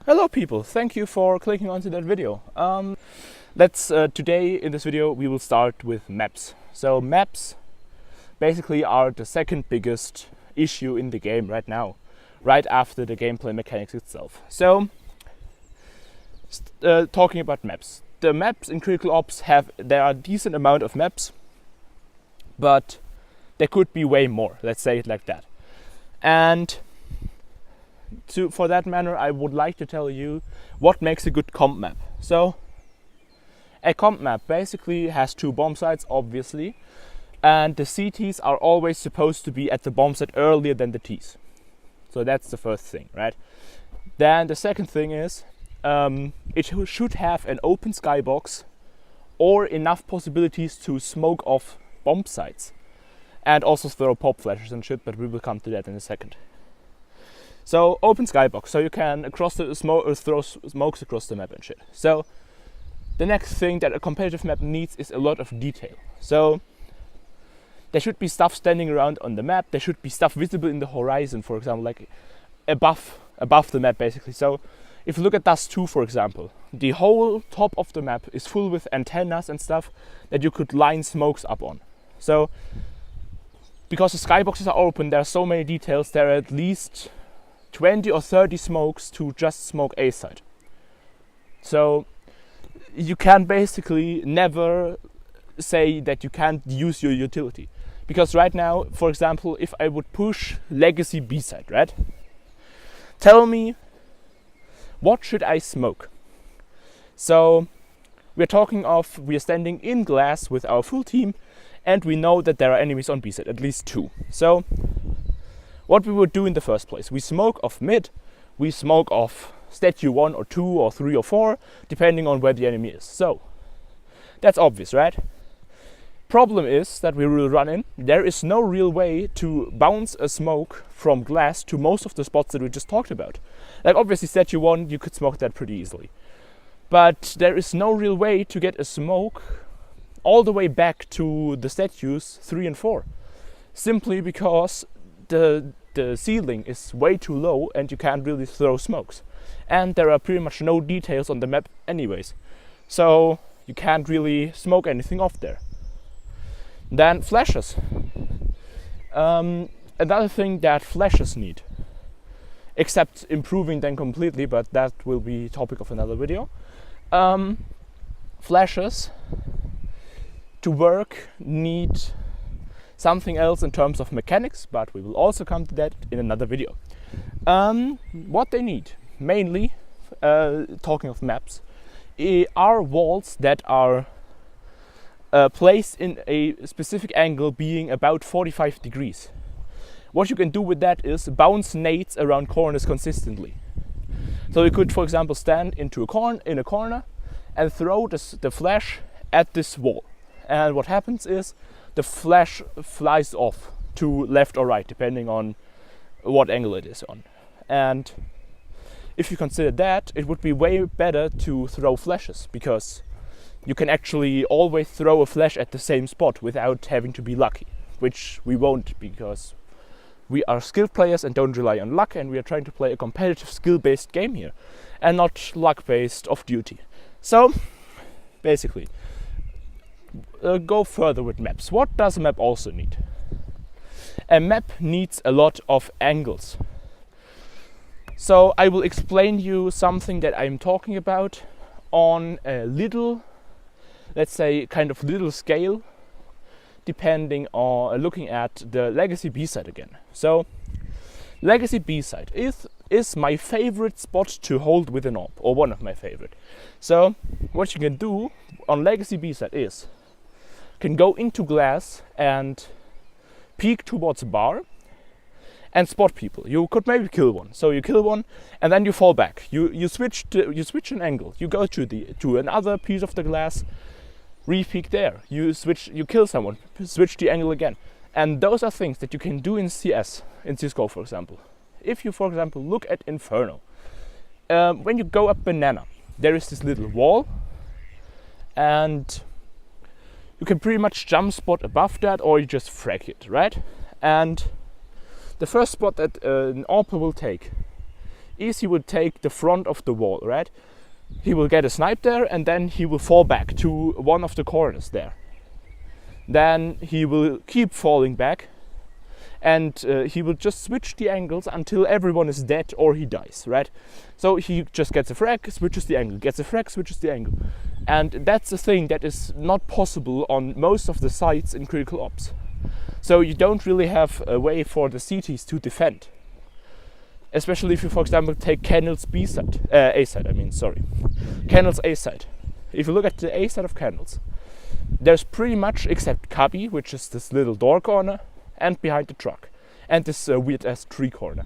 Hello people, thank you for clicking onto that video. Today in this video we will start with maps. So maps basically are the second biggest issue in the game right now, right after the gameplay mechanics itself. So talking about maps. The maps in Critical Ops there are a decent amount of maps, but there could be way more, let's say it like that. And for that matter, I would like to tell you what makes a good comp map. So a comp map basically has two bomb sites, obviously, and the CTs are always supposed to be at the bomb site earlier than the Ts. So that's the first thing, right? Then the second thing is it should have an open skybox or enough possibilities to smoke off bomb sites and also throw pop flashes and shit, but we will come to that in a second. So open skybox, so you can throw smokes across the map and shit. So the next thing that a competitive map needs is a lot of detail. So there should be stuff standing around on the map. There should be stuff visible in the horizon, for example, like above the map basically. So if you look at Dust 2, for example, the whole top of the map is full with antennas and stuff that you could line smokes up on. So because the skyboxes are open, there are so many details. There are at least 20 or 30 smokes to just smoke a side. So you can basically never say that you can't use your utility. Because right now, for example, if I would push Legacy B side, right? Tell me, what should I smoke? So we are standing in glass with our full team, and we know that there are enemies on B side, at least two. So what we would do in the first place, we smoke off mid, we smoke off statue 1 or 2 or 3 or 4, depending on where the enemy is. So that's obvious, right? Problem is that we will run in. There is no real way to bounce a smoke from glass to most of the spots that we just talked about. Like obviously statue 1, you could smoke that pretty easily. But there is no real way to get a smoke all the way back to the statues 3 and 4. Simply because the ceiling is way too low and you can't really throw smokes. And there are pretty much no details on the map anyways. So you can't really smoke anything off there. Then flashes. Another thing that flashes need, except improving them completely, but that will be topic of another video. Flashes to work need something else in terms of mechanics, but we will also come to that in another video. What they need, mainly, talking of maps, are walls that are placed in a specific angle being about 45 degrees. What you can do with that is bounce nades around corners consistently. So you could, for example, stand in a corner and throw the flash at this wall. And what happens is the flash flies off to left or right, depending on what angle it is on. And if you consider that, it would be way better to throw flashes, because you can actually always throw a flash at the same spot without having to be lucky, which we won't, because we are skilled players and don't rely on luck, and we are trying to play a competitive skill-based game here and not luck-based off-duty. So basically, go further with maps. What does a map also need? A map needs a lot of angles. So I will explain you something that I'm talking about on a little, let's say, kind of little scale, depending on looking at the Legacy B side again. So Legacy B side is my favorite spot to hold with an AWP, or one of my favorite. So what you can do on Legacy B side is can go into glass and peek towards a bar and spot people. You could maybe kill one. So you kill one and then you fall back. You switch an angle. You go to another piece of the glass, re-peek there. You kill someone, switch the angle again. And those are things that you can do in CS, in CSGO for example. If you, for example, look at Inferno, when you go up Banana, there is this little wall, and you can pretty much jump spot above that, or you just frag it, right? And the first spot that an AWP will take is he will take the front of the wall, right? He will get a snipe there, and then he will fall back to one of the corners there. Then he will keep falling back, and he will just switch the angles until everyone is dead or he dies, right? So he just gets a frag, switches the angle, gets a frag, switches the angle. And that's a thing that is not possible on most of the sites in critical ops. So you don't really have a way for the CTs to defend. Especially if you, for example, take Kennel's A side, Kennel's A side. If you look at the A side of Kennel's, there's pretty much, except Cubby, which is this little door corner, and behind the truck, and this weird ass tree corner.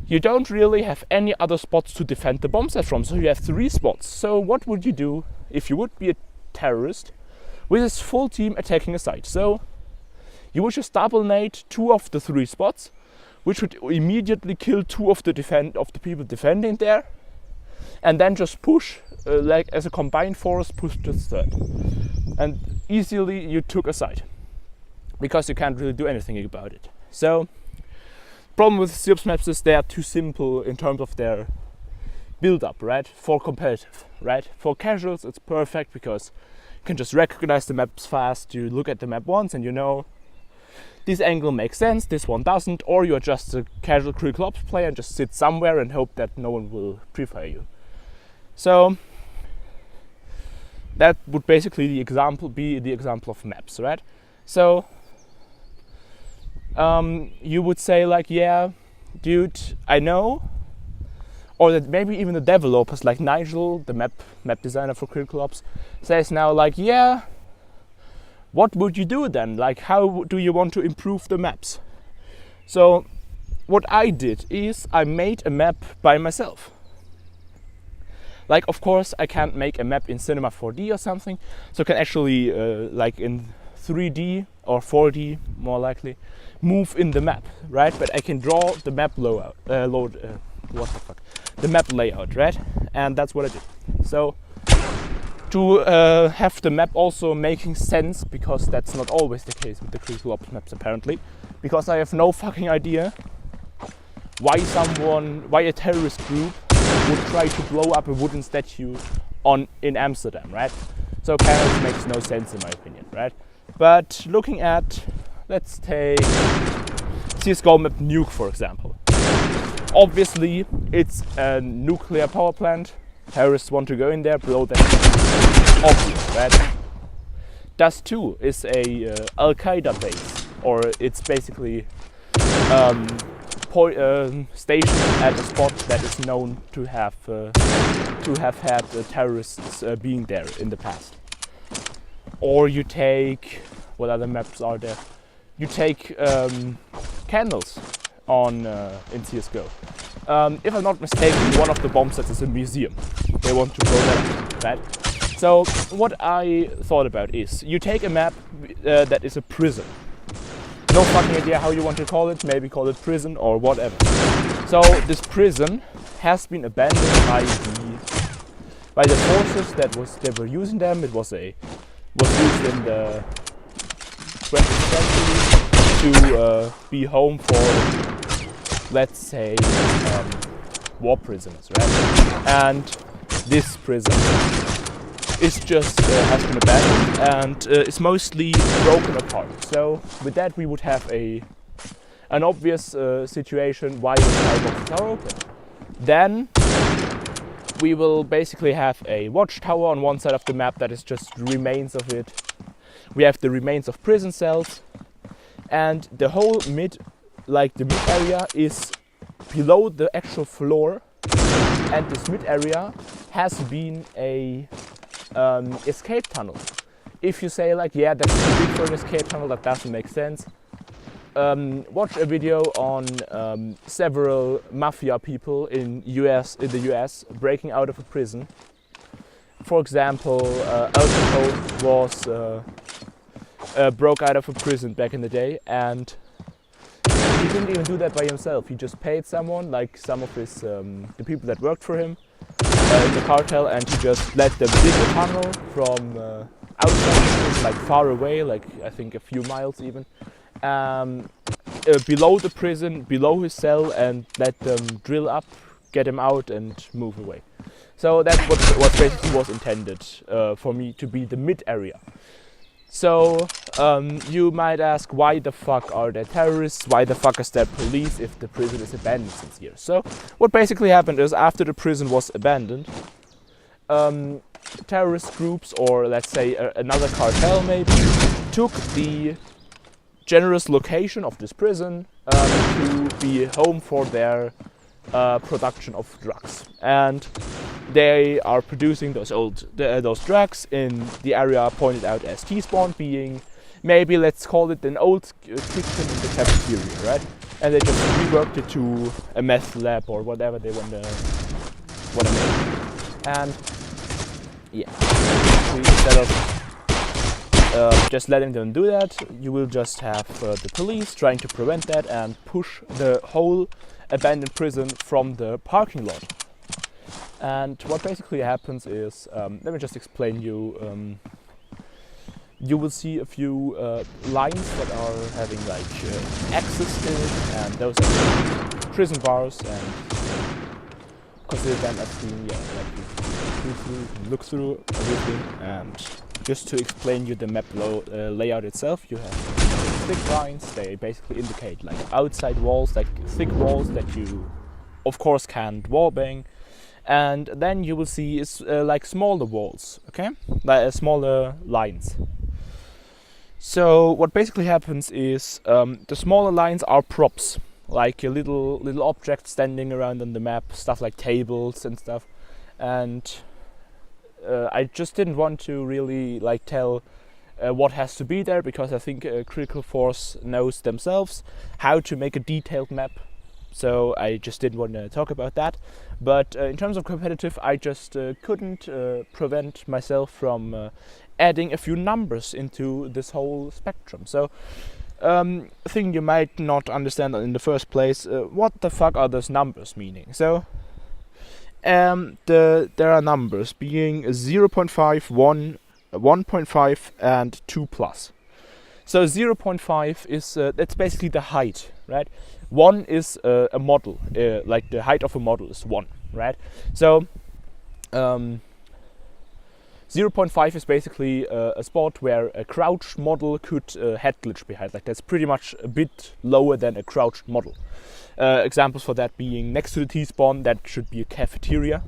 You don't really have any other spots to defend the bomb set from, so you have 3 spots. So what would you do if you would be a terrorist with his full team attacking a site? So you would just double nade 2 of the 3 spots, which would immediately kill 2 of the people defending there, and then just push, like as a combined force, push the third. And easily you took a site, because you can't really do anything about it. So, problem with COPS maps is they are too simple in terms of their build-up, right? For competitive, right? For casuals it's perfect because you can just recognize the maps fast. You look at the map once and you know this angle makes sense, this one doesn't, or you're just a casual critical ops player and just sit somewhere and hope that no one will pre-fire you. So that would basically be the example of maps, right? So you would say like, yeah, dude, I know, or that maybe even the developers like Nigel, the map designer for critical ops, says now like, yeah, what would you do then? Like, how do you want to improve the maps? So what I did is I made a map by myself. Like, of course, I can't make a map in Cinema 4D or something, so I can actually, like in 3D or 4D, more likely, move in the map, right? But I can draw the map the map layout, right? And that's what I did. So to have the map also making sense, because that's not always the case with the critical ops maps apparently, because I have no fucking idea why a terrorist group would try to blow up a wooden statue in Amsterdam, right? So kind of makes no sense in my opinion, right? But looking at, let's take CSGO map Nuke for example. Obviously it's a nuclear power plant. Terrorists want to go in there, blow them. Obvious, right? Dust 2 is a Al-Qaeda base, or it's basically stationed at a spot that is known to have had terrorists being there in the past. Or you take, what other maps are there? You take Candles in CSGO. If I'm not mistaken, one of the bomb sets is a museum. They want to blow that up, right? So what I thought about is, you take a map that is a prison. No fucking idea how you want to call it, maybe call it prison or whatever. So this prison has been abandoned by the forces that were using them. It was used in the 20th century to be home for, let's say, war prisoners, right? And this prison is just has been abandoned and is mostly broken apart. So with that we would have an obvious situation why the skyboxes are open. Then we will basically have a watchtower on one side of the map that is just remains of it. We have the remains of prison cells, and the whole mid area is below the actual floor, and this mid area has been a escape tunnel. If you say like, yeah, that's too big for an escape tunnel, that doesn't make sense, watch a video on several mafia people in the US breaking out of a prison. For example, Al Capone was broke out of a prison back in the day, and he didn't even do that by himself. He just paid someone, like some of his the people that worked for him in the cartel, and he just let them dig a tunnel from outside the prison, like far away, like I think a few miles even, below the prison, below his cell, and let them drill up get him out and move away. So that's what basically was intended for me to be the mid area. So you might ask, why the fuck are there terrorists? Why the fuck is there police if the prison is abandoned since years? So what basically happened is, after the prison was abandoned, terrorist groups, or let's say another cartel maybe, took the generous location of this prison to be home for their production of drugs. And they are producing those drugs in the area pointed out as T-spawn, being maybe, let's call it, an old kitchen in the cafeteria, right? And they just reworked it to a meth lab or whatever they want to make. And yeah, instead of just letting them do that, you will just have the police trying to prevent that and push the whole abandoned prison from the parking lot. And what basically happens is, let me just explain you. You will see a few lines that are having like axes in it, and those are prison bars, and consider them as being, like, look through everything. And just to explain you the map layout itself, you have thick lines. They basically indicate like outside walls, like thick walls that you of course can't wallbang. And then you will see like smaller walls, okay, like smaller lines. So what basically happens is, the smaller lines are props, like a little objects standing around on the map, stuff like tables and stuff. And I just didn't want to really like tell what has to be there, because I think Critical Force knows themselves how to make a detailed map. So I just didn't want to talk about that. But in terms of competitive, I just couldn't prevent myself from adding a few numbers into this whole spectrum. So a thing you might not understand in the first place, what the fuck are those numbers meaning? So there are numbers being 0.5, 1, 1.5 and 2 plus. So 0.5 is that's basically the height, right? 1 is a model, like the height of a model is 1, right? So 0.5 is basically a spot where a crouched model could head glitch behind. Like, that's pretty much a bit lower than a crouched model. Examples for that being next to the T-spawn, that should be a cafeteria.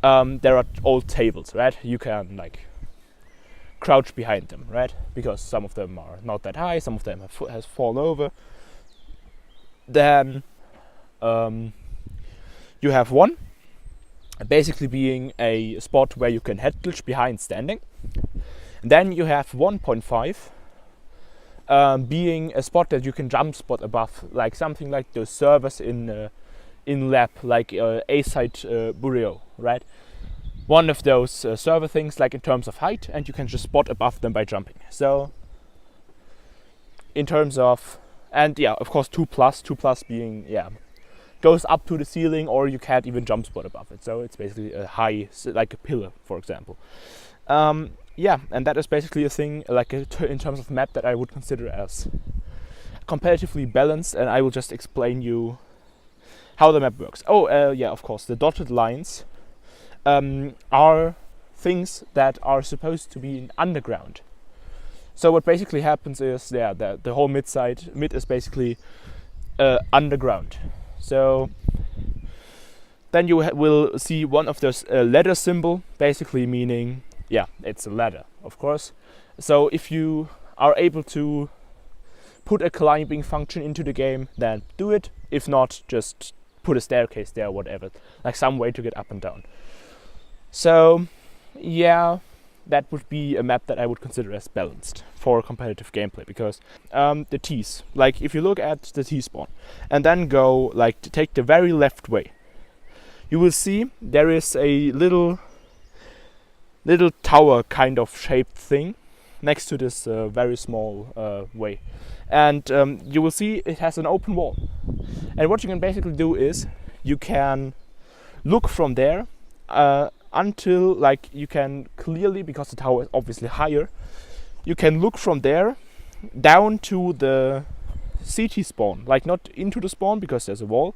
There are old tables, right? You can like crouch behind them, right? Because some of them are not that high, some of them has fallen over. Then you have 1, basically being a spot where you can head glitch behind standing. And then you have 1.5, being a spot that you can jump spot above, like something like those servers in lab, like A-site Bureau, right? One of those server things, like in terms of height, and you can just spot above them by jumping. So in terms of, and yeah, of course 2 plus being, yeah, goes up to the ceiling, or you can't even jump spot above it. So it's basically a high, like a pillar, for example. Yeah, and that is basically a thing, like in terms of map, that I would consider as competitively balanced, and I will just explain you how the map works. Oh, yeah, of course, the dotted lines are things that are supposed to be in underground. So what basically happens is, yeah, the whole mid is basically underground. So then you will see one of those ladder symbol, basically meaning, yeah, it's a ladder, of course. So if you are able to put a climbing function into the game, then do it. If not, just put a staircase there, whatever, like some way to get up and down. So yeah, that would be a map that I would consider as balanced for competitive gameplay, because the T's, like if you look at the T-spawn and then go like to take the very left way, you will see there is a little tower kind of shaped thing next to this very small way, and you will see it has an open wall. And what you can basically do is you can look from there until, like, you can clearly, because the tower is obviously higher, you can look from there down to the CT spawn, like not into the spawn because there's a wall,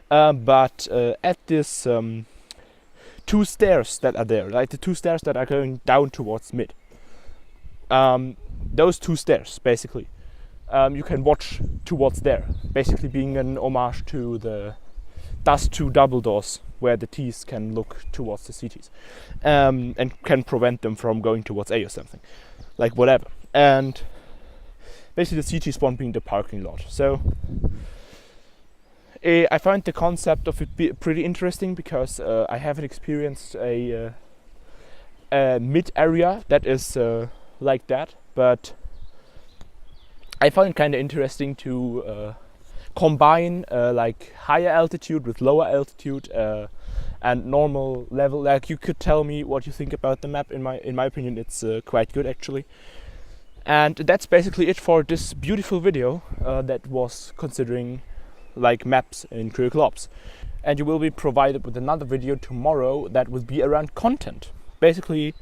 but at this two stairs that are there, like the two stairs that are going down towards mid, those two stairs basically, you can watch towards there, basically being an homage to the thus two double doors where the T's can look towards the CTs, and can prevent them from going towards A or something, like whatever. And basically the CT spawn being the parking lot. So I find the concept of it pretty interesting, because I haven't experienced a mid area that is like that, but I found it kind of interesting to combine like higher altitude with lower altitude and normal level. Like, you could tell me what you think about the map. In my opinion, it's quite good actually. And that's basically it for this beautiful video that was considering like maps in critical ops. And you will be provided with another video tomorrow that will be around content, basically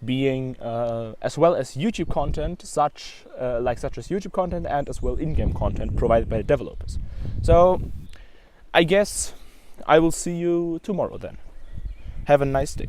being as well as YouTube content, such as YouTube content, and as well in-game content provided by the developers. So I guess I will see you tomorrow then. Have a nice day.